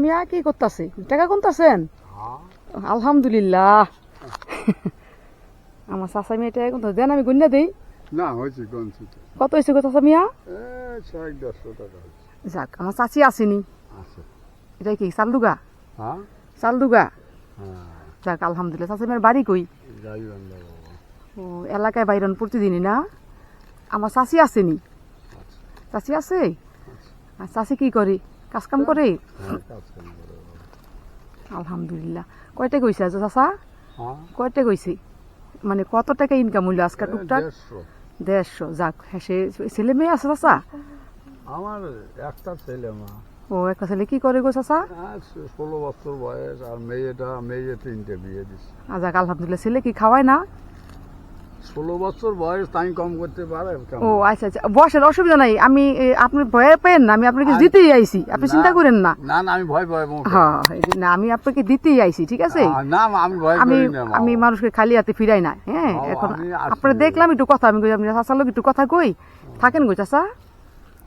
মিয়া কি করতেছে? টাকা গুনতেছেন? আলহামদুলিল্লাহ। আমার চাচা মিয়া টাকা গুনতেছে, দেন আমি গুন্না দেই। না হয়েছে গুনছি তো। কত হয়েছে গো চাচা মিয়া? 100-150 টাকা হয়েছে। যাক, আমার চাচি আসেনি। আচ্ছা। এটা কি চালদুগা? হ্যাঁ চালদুগা। হ্যাঁ যাক আলহামদুলিল্লাহ। চাচা মিয়ার বাড়ি কই? গাইবান্ধা বাবা। ও, এলাকায় বাইরন প্রতিদিনই না? আমার চাচি আসেনি। আচ্ছা চাচি আছে? আর চাচি কি করে? কাজ কাম করে? হ্যাঁ কাজ কাম করে বাবা। আলহামদুলিল্লাহ। কয়টা কইছে আজ চাচা? হ্যাঁ কয়টা কইছে? মানে কত টাকা ইনকাম হইলো আজকে টুকটাক? 150। 150। যাক, হ্যাঁ, সে ছেলে মেয়ে আছে চাচা? আমার একটা ছেলে মা। ও, একটা ছেলে কি করে গো চাচা? 16 বছর বয়স, আর মেয়ে 3টে বিয়ে দিচ্ছে। যাক আলহামদুলিল্লাহ। ছেলে কি খাওয়ায় না? 16 বছর বয়স, তাই কম করতে পারে কেমন? ও আচ্ছা আচ্ছা, বসেন, অসুবিধা নাই। আমি আপনি ভয় পেন না, আমি আপনাকে দিতেই আইছি, আপনি চিন্তা করেন না। না না, আমি ভয় হ্যাঁ, না, আমি আপনাকে দিতেই আইছি, ঠিক আছে? না আমি ভয় আমি করি না মা। আমি মানুষকে খালি হাতে ফিরাই না। হ্যাঁ, বাবা, এখন আমি আসছি। আপনারা দেখলাম একটু কথা, আমি কই আপনি চাচার লোক একটু কথা কই, থাকেন গো চাচা।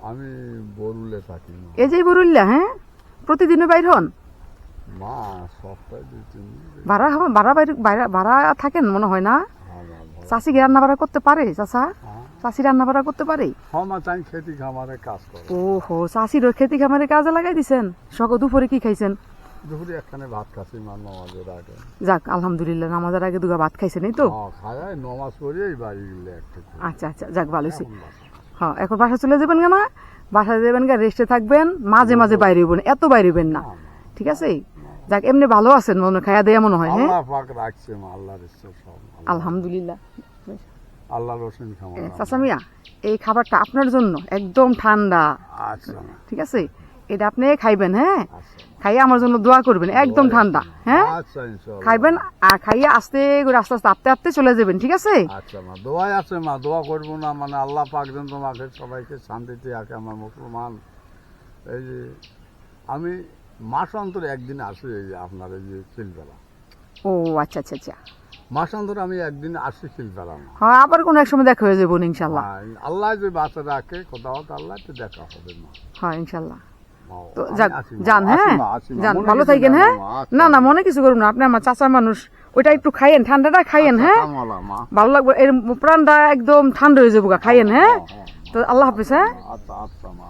আমি বরুলে থাকি মা। এই যে বরুল্লা, হ্যাঁ, প্রতিদিনও বাইর হন? মা সপ্তাহে 2-3 দিন। ভাড়া হবেন? ভাড়া থাকেন মনে হয় না? চাচি কি রান্না বাড়া করতে পারে চাচা? চাচি রান্না বাড়া করতে পারে? হ্যাঁ মা, তাই খেতি খামারে কাজ করে। ওহো, চাচির খেতি খামারে কাজে লাগাই দিছেন। দুপুরে কি খাইছেন? দুপুরে একখানে ভাত খাচ্ছি মা, নামাজের আগে। যাক আলহামদুলিল্লাহ, নামাজের আগে দুগা ভাত খাইছেন, এই তো? খায় নমাজ পড়েই বাড়ি গেলে একটু। আচ্ছা আচ্ছা, যাক ভালো হয়েছে। হ্যাঁ, এখন বাসা চলে যাবেন না? বাসায় যাবেন গা, রেস্টে থাকবেন, মাঝে মাঝে বাইরে হইবেন, এত বাইরে হইবেন না, ঠিক আছে? যাক, এমনি ভালো আছেন মনে, খাইয়া দেয়া মনে হয়? হ্যাঁ, আল্লাহ পাক রাখছে মা, আল্লাহর ইচ্ছা সব। আলহামদুলিল্লাহ। আল্লাহর রসুন খাওয়া। চাচা মিয়া, এই খাবারটা আপনার জন্য একদম ঠান্ডা, আচ্ছা মা। ঠিক আছে? এটা আপনি খাইবেন, হ্যাঁ? আচ্ছা খাইয়ে আমার জন্য দোয়া করবেন, একদম ঠান্ডা, হ্যাঁ? আচ্ছা ইনশাআল্লাহ। খাইবেন আর খাইয়ে আস্তে করে আস্তে আস্তে আপতে আপতে চলে যাবেন, ঠিক আছে? আচ্ছা মা, দোয়াই আছে মা, দোয়া করবো না মানে? আল্লাহ পাক যেন তোমাকে সবাইকে শান্তিতে রাখে। আমার মুসলমান, এই যে আমি মাস অন্তরে একদিন আসি, এই যে আপনার এই যে খিলবেলা। ও আচ্ছা আচ্ছা আচ্ছা। মাস অন্তরে আমি একদিন আসি খিলবেলা মা। হ্যাঁ, আবার কোনো এক সময় দেখা হয়ে যাবো ইনশাল্লাহ। আল্লাহ যে বাচ্চা রাখে, কোথাও তো আল্লাহ তো দেখা হবে মা। হ্যাঁ ইনশাল্লাহ। তো আমি যাক, আসি মা, যান, আসি হ্যাঁ, মা, আসি মা। যান, মনে ভালো কিছু থাকেন, নেই হ্যাঁ? মা, আচ্ছা না না, মা। মনে কিছু করুন না, আপনি আমার চাচা মানুষ, ওইটা একটু খাইয়েন, ঠান্ডাটা খাইয়েন, আচ্ছা, হ্যাঁ? কামলা মা। ভালো লাগবে, এর প্রাণটা একদম ঠান্ডা হয়ে যাবো, খাইয়েন, হ্যাঁ? হ্যাঁ, তো আল্লাহ হাফিজ, হ্যাঁ? আচ্ছা আচ্ছা মা।